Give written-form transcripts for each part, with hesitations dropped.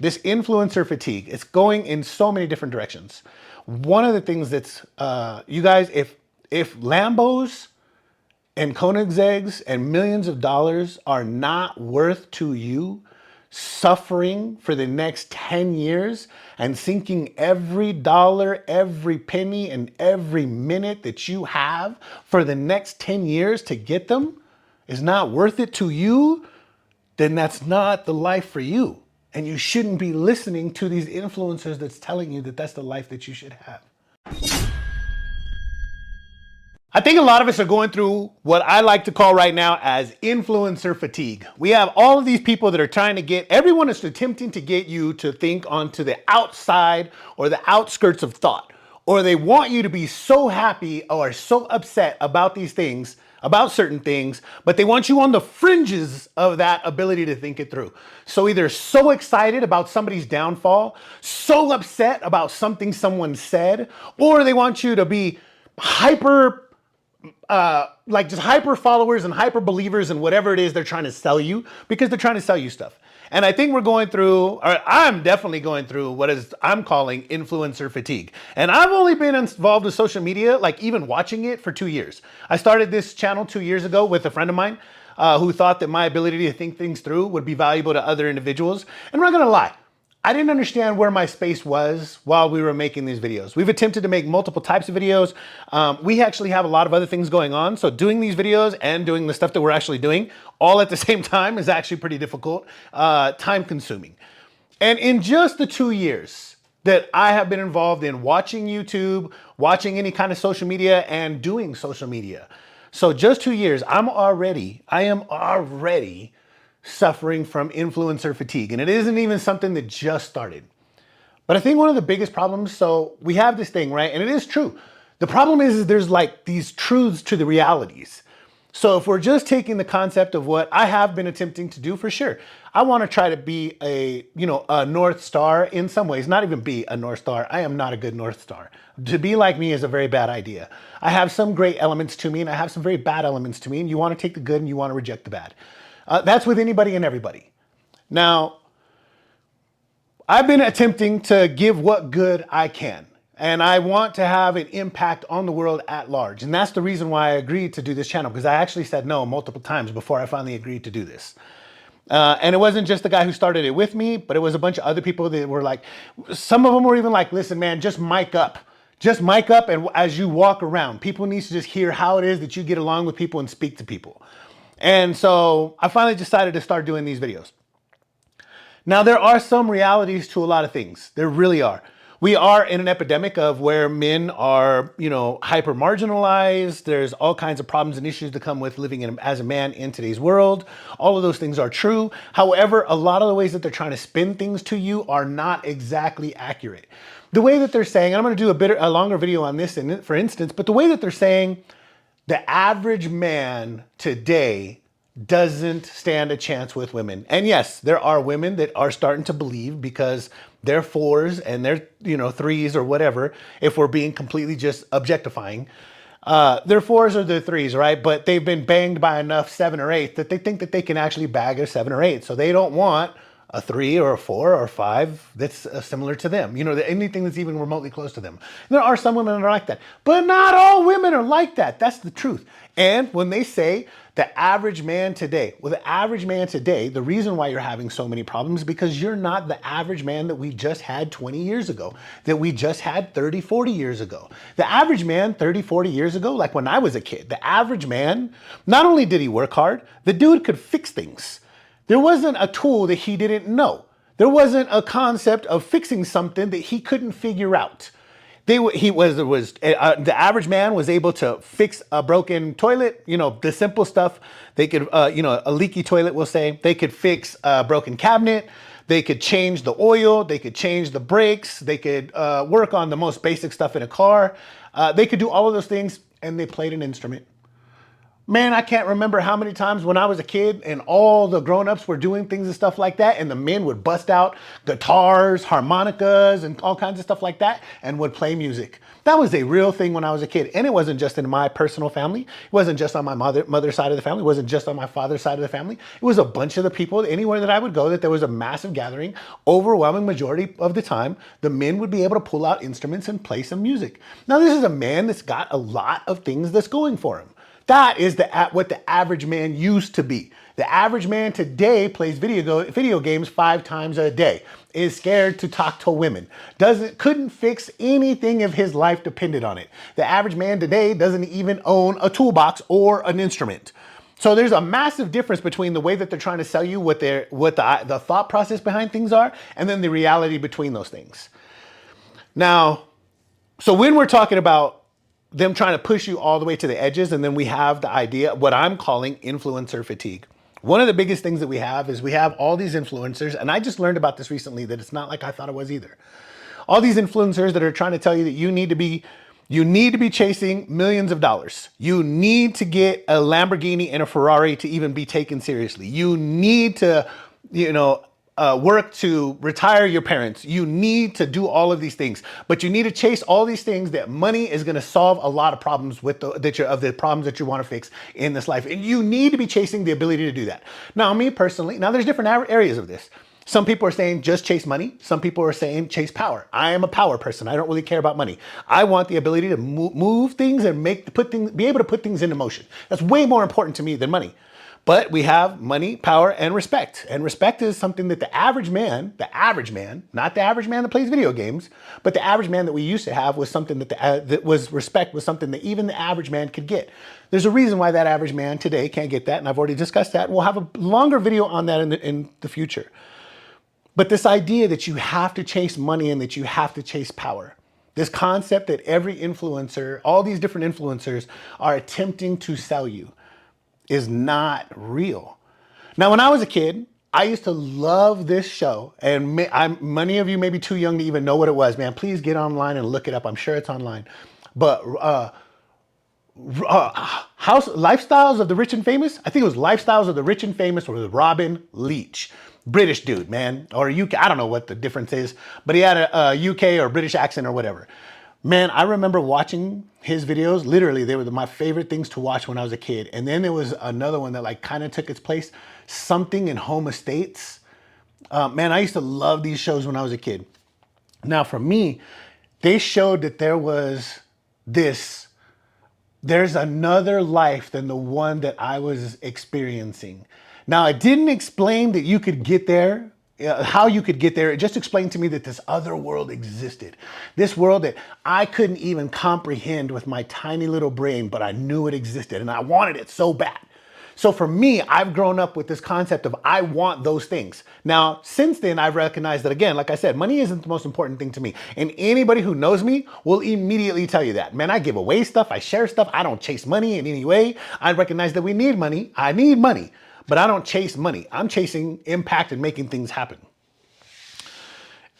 this influencer fatigue, it's going in so many different directions. One of the things that's, you guys, if Lambos and Koenigsegg's and millions of dollars are not worth to you suffering for the next 10 years and sinking every dollar, every penny, and every minute that you have for the next 10 years to get them is not worth it to you, then that's not the life for you. And you shouldn't be listening to these influencers that's telling you that that's the life that you should have. I think a lot of us are going through what I like to call right now as influencer fatigue. We have all of these people that are trying to get, everyone is attempting to get you to think onto the outside or the outskirts of thought, or they want you to be so happy or so upset about these things, about certain things, but they want you on the fringes of that ability to think it through. So either so excited about somebody's downfall, so upset about something someone said, or they want you to be hyper just hyper followers and hyper believers in whatever it is they're trying to sell you, because they're trying to sell you stuff. And I think we're going through, or I'm definitely going through what I'm calling influencer fatigue. And I've only been involved with social media, like even watching it, for 2 years. I started this channel 2 years ago with a friend of mine who thought that my ability to think things through would be valuable to other individuals. And I'm not gonna lie, I didn't understand where my space was while we were making these videos. We've attempted to make multiple types of videos. We actually have a lot of other things going on. So doing these videos and doing the stuff that we're actually doing all at the same time is actually pretty difficult, time consuming. And in just the 2 years that I have been involved in watching YouTube, watching any kind of social media, and doing social media. So just 2 years, I am already suffering from influencer fatigue. And it isn't even something that just started. But I think one of the biggest problems, so we have this thing, right? And it is true. The problem is there's like these truths to the realities. So if we're just taking the concept of what I have been attempting to do, for sure, I want to try to be a North Star in some ways, not even be a North Star. I am not a good North Star. To be like me is a very bad idea. I have some great elements to me and I have some very bad elements to me, and you want to take the good and you want to reject the bad. That's with anybody and everybody. Now, I've been attempting to give what good I can, and I want to have an impact on the world at large. And that's the reason why I agreed to do this channel, because I actually said no multiple times before I finally agreed to do this. And it wasn't just the guy who started it with me, but it was a bunch of other people that were like, some of them were even like, listen, man, just mic up. Just mic up, and as you walk around, people need to just hear how it is that you get along with people and speak to people. And so I finally decided to start doing these videos. Now, there are some realities to a lot of things. There really are. We are in an epidemic of where men are, hyper marginalized. There's all kinds of problems and issues that come with living as a man in today's world. All of those things are true. However, a lot of the ways that they're trying to spin things to you are not exactly accurate. The way that they're saying, and I'm going to do a longer video on this, for instance, but the way that they're saying, the average man today doesn't stand a chance with women. And yes, there are women that are starting to believe, because they're fours and they're, threes or whatever, if we're being completely just objectifying. They're fours or they're threes, right? But they've been banged by enough 7 or 8 that they think that they can actually bag a 7 or 8. So they don't want a 3 or a 4 or a 5 that's similar to them. Anything that's even remotely close to them. There are some women that are like that, but not all women are like that. That's the truth. And when they say the average man today, well, the average man today, the reason why you're having so many problems is because you're not the average man that we just had 20 years ago, that we just had 30, 40 years ago. The average man 30, 40 years ago, like when I was a kid, the average man, not only did he work hard, the dude could fix things. There wasn't a tool that he didn't know. There wasn't a concept of fixing something that he couldn't figure out. The average man was able to fix a broken toilet, the simple stuff. They could, a leaky toilet, we'll say. They could fix a broken cabinet. They could change the oil. They could change the brakes. They could work on the most basic stuff in a car. They could do all of those things, and they played an instrument. Man, I can't remember how many times when I was a kid and all the grown-ups were doing things and stuff like that, and the men would bust out guitars, harmonicas, and all kinds of stuff like that, and would play music. That was a real thing when I was a kid. And it wasn't just in my personal family. It wasn't just on my mother's side of the family. It wasn't just on my father's side of the family. It was a bunch of the people, anywhere that I would go, that there was a massive gathering. Overwhelming majority of the time, the men would be able to pull out instruments and play some music. Now, this is a man that's got a lot of things that's going for him. That is what the average man used to be. The average man today plays video games 5 times a day, is scared to talk to women, couldn't fix anything if his life depended on it. The average man today doesn't even own a toolbox or an instrument. So there's a massive difference between the way that they're trying to sell you what the thought process behind things are, and then the reality between those things. Now, so when we're talking about them trying to push you all the way to the edges, and then we have the idea, what I'm calling influencer fatigue. One of the biggest things that we have is we have all these influencers, and I just learned about this recently, that it's not like I thought it was either. All these influencers that are trying to tell you that you need to be chasing millions of dollars. You need to get a Lamborghini and a Ferrari to even be taken seriously. You need to, work to retire your parents. You need to do all of these things, but you need to chase all these things that money is going to solve a lot of problems the problems that you want to fix in this life. And you need to be chasing the ability to do that. Now, me personally, there's different areas of this. Some people are saying just chase money. Some people are saying chase power. I am a power person. I don't really care about money. I want the ability to move things and be able to put things into motion. That's way more important to me than money. But we have money, power, and respect. And respect is something that the average man, not the average man that plays video games, but the average man that we used to have was something respect was something that even the average man could get. There's a reason why that average man today can't get that, and I've already discussed that. We'll have a longer video on that in the future. But this idea that you have to chase money and that you have to chase power. This concept that every influencer, all these different influencers are attempting to sell you, is not real. Now, when I was a kid, I used to love this show, and many of you may be too young to even know what it was, man. Please get online and look it up. I'm sure it's online. But Lifestyles of the Rich and Famous? I think it was Lifestyles of the Rich and Famous with Robin Leach. British dude, man, or UK. I don't know what the difference is, but he had a UK or British accent or whatever. Man, I remember watching his videos. Literally, they were my favorite things to watch when I was a kid. And then there was another one that kind of took its place, Something in Home Estates. Man, I used to love these shows when I was a kid. Now, for me, they showed that there's another life than the one that I was experiencing. Now, it didn't explain that you could get there, how you could get there. It just explained to me that this other world existed. This world that I couldn't even comprehend with my tiny little brain, but I knew it existed and I wanted it so bad. So for me, I've grown up with this concept of I want those things. Now, since then, I've recognized that, again, like I said, money isn't the most important thing to me. And anybody who knows me will immediately tell you that. Man, I give away stuff. I share stuff. I don't chase money in any way. I recognize that we need money. I need money. But I don't chase money. I'm chasing impact and making things happen.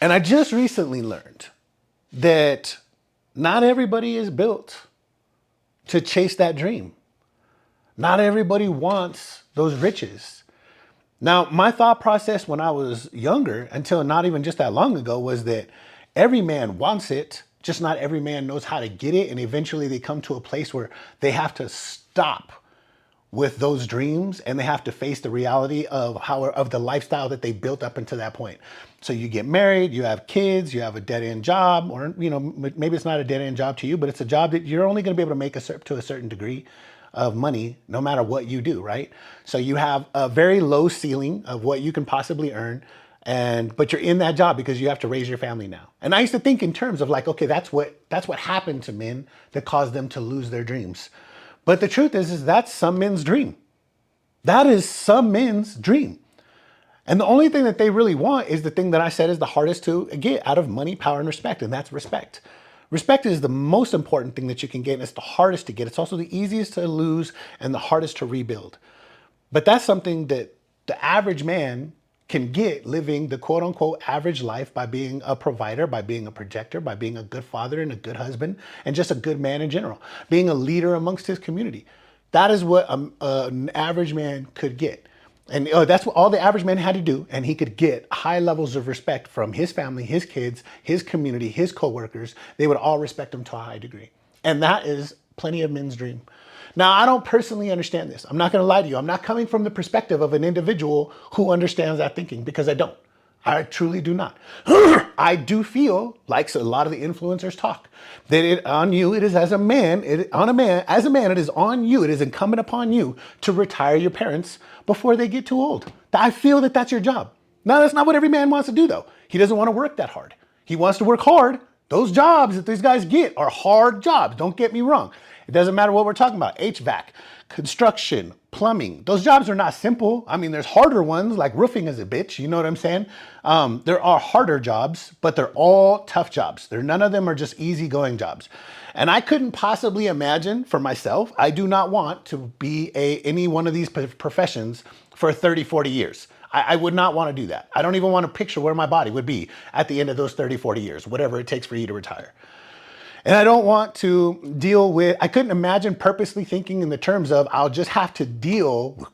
And I just recently learned that not everybody is built to chase that dream. Not everybody wants those riches. Now, my thought process when I was younger, until not even just that long ago, was that every man wants it, just not every man knows how to get it. And eventually they come to a place where they have to stop with those dreams and they have to face the reality of the lifestyle that they built up until that point. So you get married, you have kids, you have a dead-end job, or maybe it's not a dead-end job to you, but it's a job that you're only going to be able to make to a certain degree of money no matter what you do, right? So you have a very low ceiling of what you can possibly earn, but you're in that job because you have to raise your family now. And I used to think in terms of like, okay, that's what happened to men that caused them to lose their dreams. But the truth is that's some men's dream. That is some men's dream. And the only thing that they really want is the thing that I said is the hardest to get out of money, power, and respect, and that's respect. Respect is the most important thing that you can get, and it's the hardest to get. It's also the easiest to lose and the hardest to rebuild. But that's something that the average man can get living the quote unquote average life by being a provider, by being a protector, by being a good father and a good husband, and just a good man in general, being a leader amongst his community. That is what an average man could get. And that's what all the average man had to do. And he could get high levels of respect from his family, his kids, his community, his coworkers. They would all respect him to a high degree. And that is plenty of men's dream. Now, I don't personally understand this. I'm not going to lie to you. I'm not coming from the perspective of an individual who understands that thinking, because I don't. I truly do not. I do feel like a lot of the influencers talk that on you, it is as a man, it is on you. It is incumbent upon you to retire your parents before they get too old. I feel that that's your job. Now, that's not what every man wants to do, though. He doesn't want to work that hard. He wants to work hard. Those jobs that these guys get are hard jobs. Don't get me wrong. It doesn't matter what we're talking about. HVAC, construction, plumbing. Those jobs are not simple. I mean, there's harder ones, like roofing is a bitch. You know what I'm saying? There are harder jobs, but they're all tough jobs. None of them are just easygoing jobs. And I couldn't possibly imagine for myself, I do not want to be any one of these professions for 30, 40 years. I would not want to do that. I don't even want to picture where my body would be at the end of those 30, 40 years, whatever it takes for you to retire. And I don't want to deal with, I couldn't imagine purposely thinking in the terms of, I'll just have to deal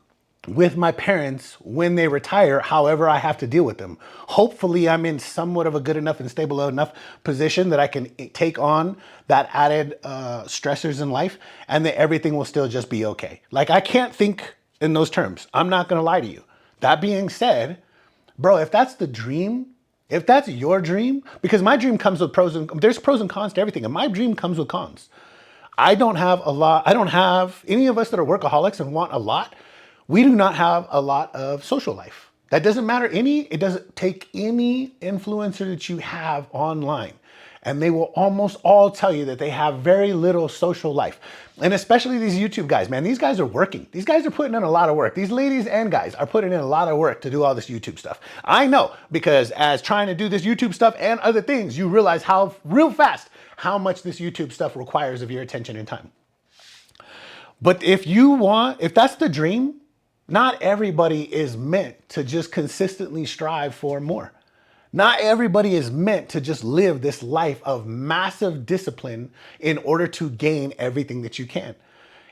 with my parents when they retire, however I have to deal with them. Hopefully I'm in somewhat of a good enough and stable enough position that I can take on that added stressors in life, and that everything will still just be okay. Like, I can't think in those terms. I'm not going to lie to you. That being said, bro, if that's the dream, if that's your dream, because my dream comes with there's pros and cons to everything, and my dream comes with cons. I don't have any of us that are workaholics and want a lot. We do not have a lot of social life. That doesn't matter it doesn't take any influencer that you have online, and they will almost all tell you that they have very little social life. And especially these YouTube guys, man, these guys are working. These guys are putting in a lot of work. These ladies and guys are putting in a lot of work to do all this YouTube stuff. I know, because as trying to do this YouTube stuff and other things, you realize real fast how much this YouTube stuff requires of your attention and time. But if that's the dream, not everybody is meant to just consistently strive for more. Not everybody is meant to just live this life of massive discipline in order to gain everything that you can.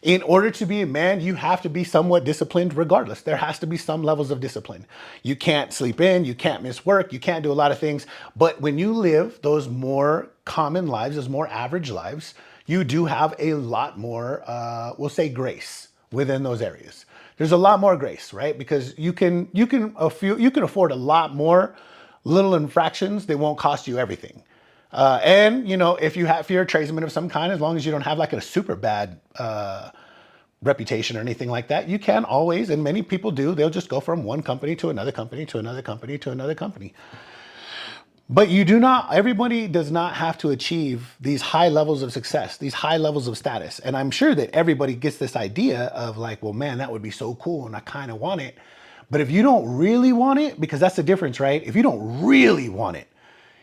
In order to be a man, you have to be somewhat disciplined regardless. There has to be some levels of discipline. You can't sleep in, you can't miss work, you can't do a lot of things. But when you live those more common lives, those more average lives, you do have a lot more, we'll say, grace within those areas. There's a lot more grace, right? Because you can afford a lot more little infractions. They won't cost you everything. And if you're a tradesman of some kind, as long as you don't have like a super bad reputation or anything like that, you can always, and many people do, they'll just go from one company to another company to another company to another company. But everybody does not have to achieve these high levels of success, these high levels of status. And I'm sure that everybody gets this idea of like, well, man, that would be so cool and I kind of want it. But if you don't really want it, because that's the difference, right? If you don't really want it,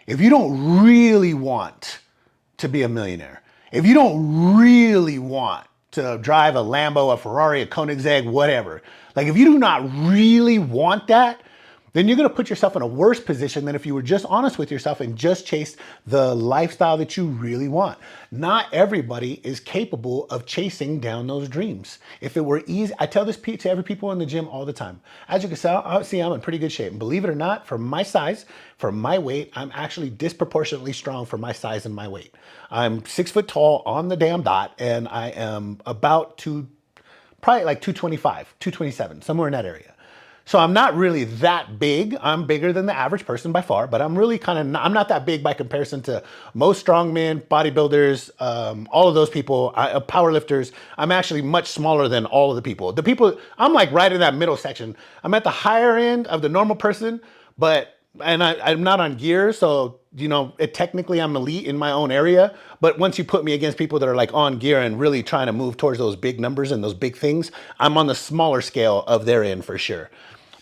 if you don't really want to be a millionaire, if you don't really want to drive a Lambo, a Ferrari, a Koenigsegg, whatever, like if you do not really want that, then you're going to put yourself in a worse position than if you were just honest with yourself and just chase the lifestyle that you really want. Not everybody is capable of chasing down those dreams. If it were easy, I tell this to every people in the gym all the time. As you can see, I'm in pretty good shape. And believe it or not, for my size, for my weight, I'm actually disproportionately strong for my size and my weight. I'm 6 foot tall on the damn dot, and I am probably like 225, 227, somewhere in that area. So I'm not really that big. I'm bigger than the average person by far, but I'm really I'm not that big by comparison to most strongmen, bodybuilders, all of those people, powerlifters. I'm actually much smaller than all of the people. I'm like right in that middle section. I'm at the higher end of the normal person, and I'm not on gear, so technically I'm elite in my own area. But once you put me against people that are like on gear and really trying to move towards those big numbers and those big things, I'm on the smaller scale of their end for sure.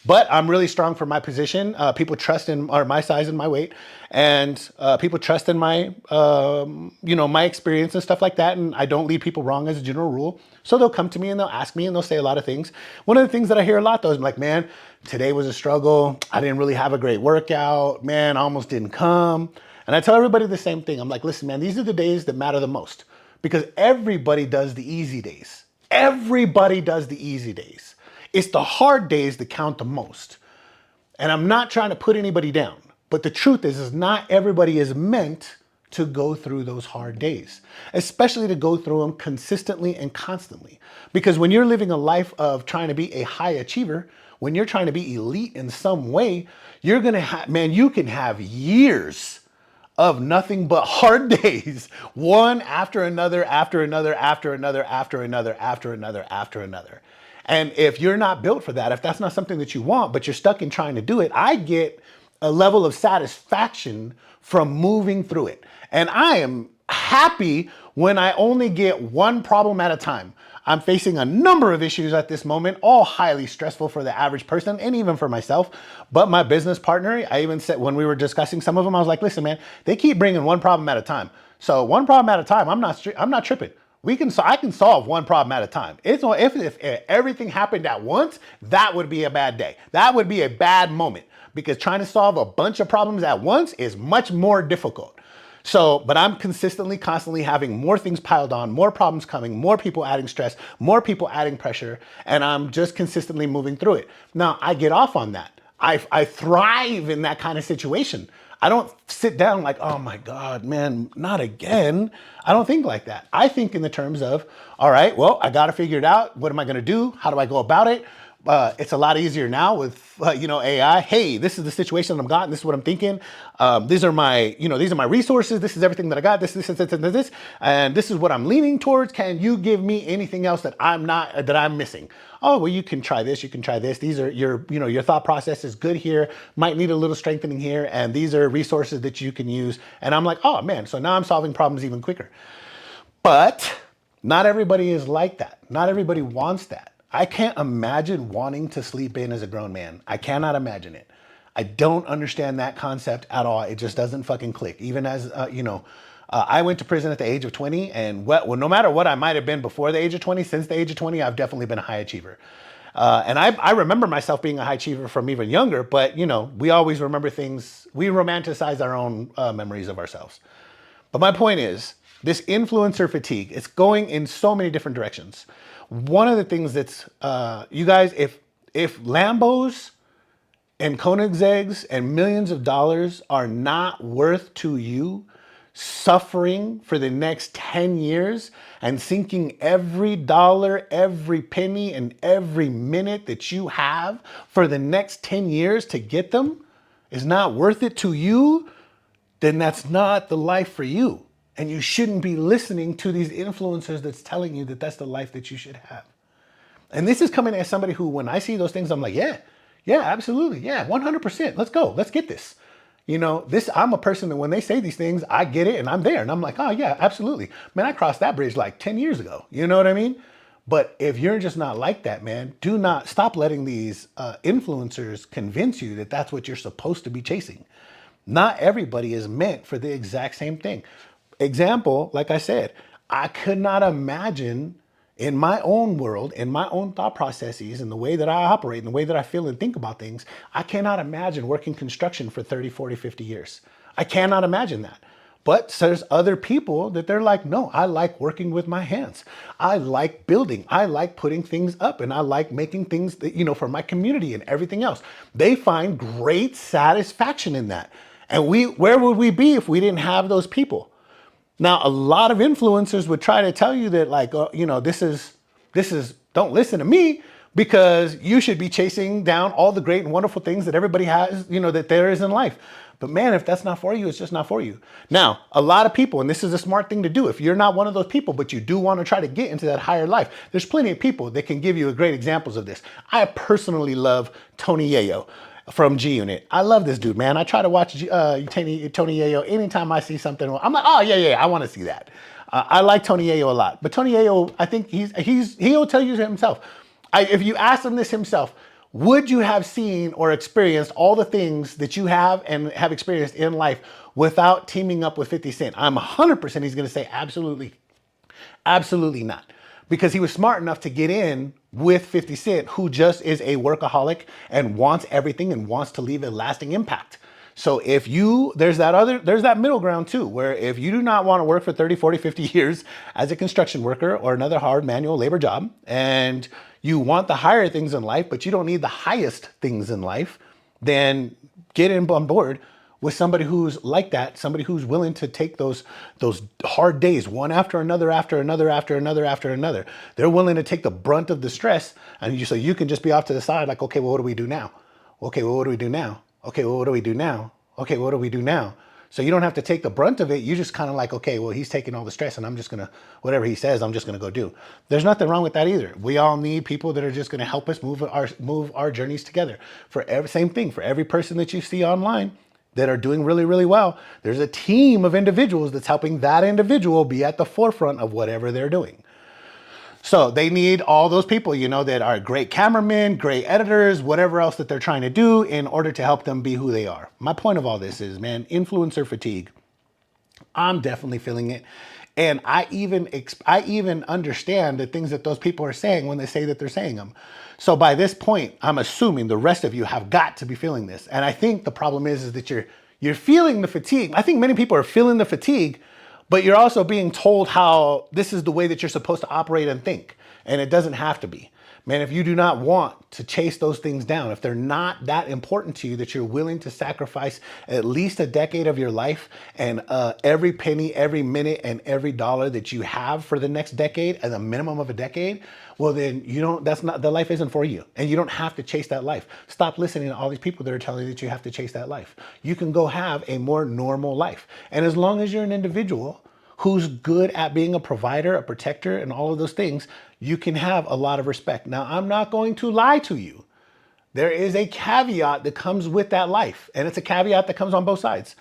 But I'm really strong for my position. People trust in my size and my weight, and people trust in my my experience and stuff like that. And I don't lead people wrong as a general rule. So they'll come to me and they'll ask me and they'll say a lot of things. One of the things that I hear a lot though is like, man, today was a struggle. I didn't really have a great workout. Man, I almost didn't come. And I tell everybody the same thing. I'm like, listen, man, these are the days that matter the most, because everybody does the easy days. Everybody does the easy days. It's the hard days that count the most. And I'm not trying to put anybody down, but the truth is not everybody is meant to go through those hard days, especially to go through them consistently and constantly. Because when you're living a life of trying to be a high achiever, when you're trying to be elite in some way, you're gonna have, man, you can have years of nothing but hard days, one after another, after another, after another, after another, after another, after another. And if you're not built for that, if that's not something that you want, but you're stuck in trying to do it, I get a level of satisfaction from moving through it. And I am happy when I only get one problem at a time. I'm facing a number of issues at this moment, all highly stressful for the average person and even for myself. But my business partner, I even said when we were discussing some of them, I was like, listen, man, they keep bringing one problem at a time. So one problem at a time, I'm not tripping. I can solve one problem at a time. If everything happened at once, that would be a bad day. That would be a bad moment because trying to solve a bunch of problems at once is much more difficult. So, but I'm constantly having more things piled on, more problems coming, more people adding stress, more people adding pressure, and I'm just consistently moving through it. Now, I get off on that. I thrive in that kind of situation. I don't sit down like, oh my God, man, not again. I don't think like that. I think in the terms of, all right, well, I got to figure it out. What am I going to do? How do I go about it? It's a lot easier now with, AI. Hey, this is the situation that I've got. And this is what I'm thinking. These are my resources. This is everything that I got. This, and this is what I'm leaning towards. Can you give me anything else that I'm missing? Oh, well, you can try this. You can try this. These are your thought process is good here. Might need a little strengthening here. And these are resources that you can use. And I'm like, oh man, so now I'm solving problems even quicker. But not everybody is like that. Not everybody wants that. I can't imagine wanting to sleep in as a grown man. I cannot imagine it. I don't understand that concept at all. It just doesn't fucking click. Even as, I went to prison at the age of 20 and no matter what I might have been before the age of 20, since the age of 20, I've definitely been a high achiever. And I remember myself being a high achiever from even younger, but we always remember things. We romanticize our own memories of ourselves. But my point is, this influencer fatigue, it's going in so many different directions. One of the things that's, you guys, if Lambos and Koenigsegg's and millions of dollars are not worth to you suffering for the next 10 years and sinking every dollar, every penny, and every minute that you have for the next 10 years to get them is not worth it to you, then that's not the life for you. And you shouldn't be listening to these influencers that's telling you that that's the life that you should have. And this is coming as somebody who, when I see those things, I'm like, yeah, absolutely. Yeah, 100%. Let's go. Let's get this. I'm a person that when they say these things, I get it and I'm there. And I'm like, oh yeah, absolutely. Man, I crossed that bridge like 10 years ago. You know what I mean? But if you're just not like that, man, do not stop letting these influencers convince you that that's what you're supposed to be chasing. Not everybody is meant for the exact same thing. Example, like I said, I could not imagine in my own world, in my own thought processes, in the way that I operate, in the way that I feel and think about things, I cannot imagine working construction for 30, 40, 50 years. I cannot imagine that. But there's other people that they're like, no, I like working with my hands. I like building. I like putting things up and I like making things that, for my community and everything else. They find great satisfaction in that. And where would we be if we didn't have those people? Now, a lot of influencers would try to tell you that like, this is, don't listen to me because you should be chasing down all the great and wonderful things that everybody has, that there is in life. But man, if that's not for you, it's just not for you. Now, a lot of people, and this is a smart thing to do, if you're not one of those people, but you do want to try to get into that higher life, there's plenty of people that can give you great examples of this. I personally love Tony Yayo from G Unit. I love this dude, man. I try to watch Tony Yayo anytime I see something. I'm like, oh yeah, I want to see that. I like Tony Yayo a lot, but Tony Yayo, I think he'll tell you himself. If you ask him this himself, would you have seen or experienced all the things that you have and have experienced in life without teaming up with 50 Cent? I'm 100% he's going to say absolutely, absolutely not. Because he was smart enough to get in with 50 Cent, who just is a workaholic and wants everything and wants to leave a lasting impact. So there's that middle ground too, where if you do not want to work for 30, 40, 50 years as a construction worker or another hard manual labor job, and you want the higher things in life, but you don't need the highest things in life, then get on board with somebody who's like that, somebody who's willing to take those hard days, one after another, after another, after another, after another. They're willing to take the brunt of the stress, and so you can just be off to the side like, okay, well, what do we do now? Okay, well, what do we do now? Okay, well, what do we do now? Okay, what do we do now? So you don't have to take the brunt of it. You just kind of like, okay, well, he's taking all the stress and I'm just going to, whatever he says, I'm just going to go do. There's nothing wrong with that either. We all need people that are just going to help us move our journeys together. Same thing for every person that you see online that are doing really, really well. There's a team of individuals that's helping that individual be at the forefront of whatever they're doing. So they need all those people, that are great cameramen, great editors, whatever else that they're trying to do in order to help them be who they are. My point of all this is, man, influencer fatigue. I'm definitely feeling it. And I even understand the things that those people are saying when they say that they're saying them. So by this point, I'm assuming the rest of you have got to be feeling this. And I think the problem is that you're feeling the fatigue. I think many people are feeling the fatigue, but you're also being told how this is the way that you're supposed to operate and think. And it doesn't have to be. Man, if you do not want to chase those things down, if they're not that important to you that you're willing to sacrifice at least a decade of your life and every penny, every minute, and every dollar that you have for the next decade as a minimum of a decade, well then the life isn't for you. And you don't have to chase that life. Stop listening to all these people that are telling you that you have to chase that life. You can go have a more normal life. And as long as you're an individual who's good at being a provider, a protector, and all of those things, you can have a lot of respect. Now, I'm not going to lie to you. There is a caveat that comes with that life, and it's a caveat that comes on both sides.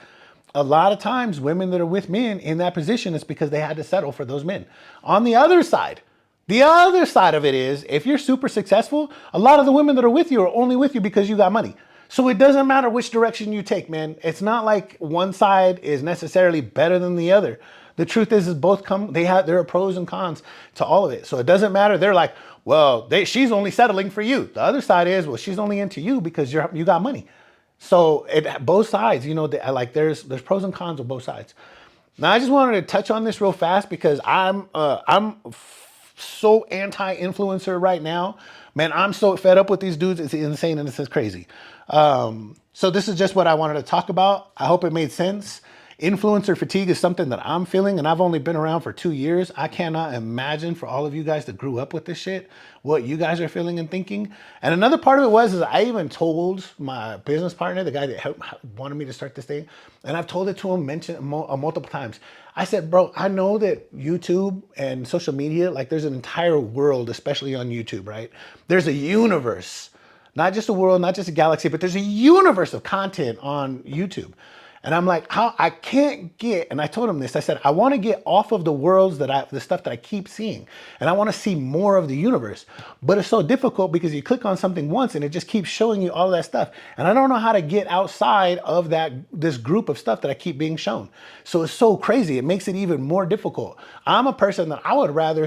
A lot of times, women that are with men in that position is because they had to settle for those men. On the other side of it is, if you're super successful, a lot of the women that are with you are only with you because you got money. So it doesn't matter which direction you take, man. It's not like one side is necessarily better than the other. The truth is both there are pros and cons to all of it. So it doesn't matter. They're like, well, she's only settling for you. The other side is, well, she's only into you because you got money. So both sides, there's pros and cons of both sides. Now, I just wanted to touch on this real fast because I'm so anti-influencer right now. Man, I'm so fed up with these dudes. It's insane and it's just crazy. So this is just what I wanted to talk about. I hope it made sense. Influencer fatigue is something that I'm feeling, and I've only been around for 2 years. I cannot imagine for all of you guys that grew up with this shit, what you guys are feeling and thinking. And another part of it is I even told my business partner, the guy that wanted me to start this thing, and I've told it to him multiple times. I said, bro, I know that YouTube and social media, there's an entire world, especially on YouTube, right? There's a universe, not just a world, not just a galaxy, but there's a universe of content on YouTube. And I'm like, I can't get, and I told him this, I said, I want to get off of the worlds the stuff that I keep seeing. And I want to see more of the universe. But it's so difficult because you click on something once and it just keeps showing you all of that stuff. And I don't know how to get outside of this group of stuff that I keep being shown. So it's so crazy. It makes it even more difficult. I'm a person that I'd rather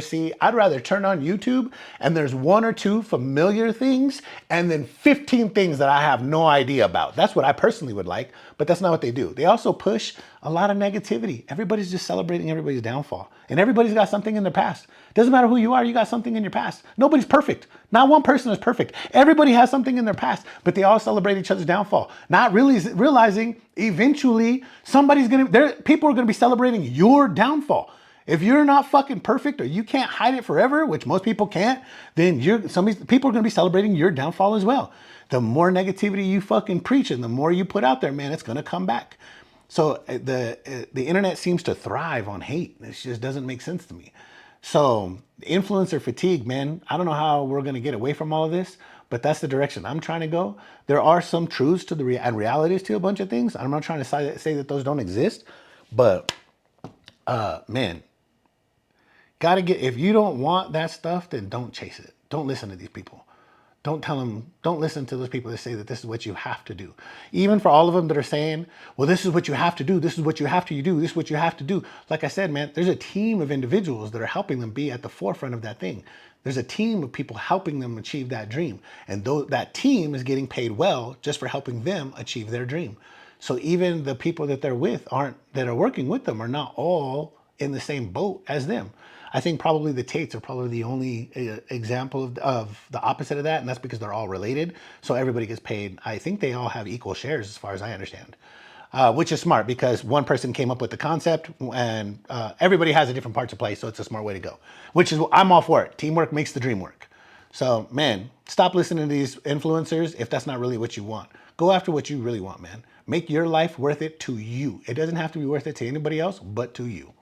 turn on YouTube and there's 1 or 2 familiar things and then 15 things that I have no idea about. That's what I personally would like, but that's not what they do. They also push a lot of negativity. Everybody's just celebrating everybody's downfall. And everybody's got something in their past. Doesn't matter who you are, you got something in your past. Nobody's perfect. Not one person is perfect. Everybody has something in their past, but they all celebrate each other's downfall. Not really realizing eventually people are gonna be celebrating your downfall. If you're not fucking perfect or you can't hide it forever, which most people can't, then people are gonna be celebrating your downfall as well. The more negativity you fucking preach and the more you put out there, man, it's gonna come back. So the internet seems to thrive on hate. It just doesn't make sense to me. So influencer fatigue, man, I don't know how we're gonna get away from all of this, but that's the direction I'm trying to go. There are some truths to and realities to a bunch of things. I'm not trying to say that those don't exist, but man, if you don't want that stuff, then don't chase it. Don't listen to these people. Don't listen to those people that say that this is what you have to do. Even for all of them that are saying, well, this is what you have to do. This is what you have to do. This is what you have to do. Like I said, man, there's a team of individuals that are helping them be at the forefront of that thing. There's a team of people helping them achieve that dream. And that team is getting paid well just for helping them achieve their dream. So even the people that they're with that are working with them are not all in the same boat as them. I think probably the Tates are probably the only example of the opposite of that, and that's because they're all related. So everybody gets paid. I think they all have equal shares, as far as I understand, which is smart because one person came up with the concept, and everybody has a different part to play. So it's a smart way to go. Which is I'm all for it. Teamwork makes the dream work. So man, stop listening to these influencers if that's not really what you want. Go after what you really want, man. Make your life worth it to you. It doesn't have to be worth it to anybody else, but to you.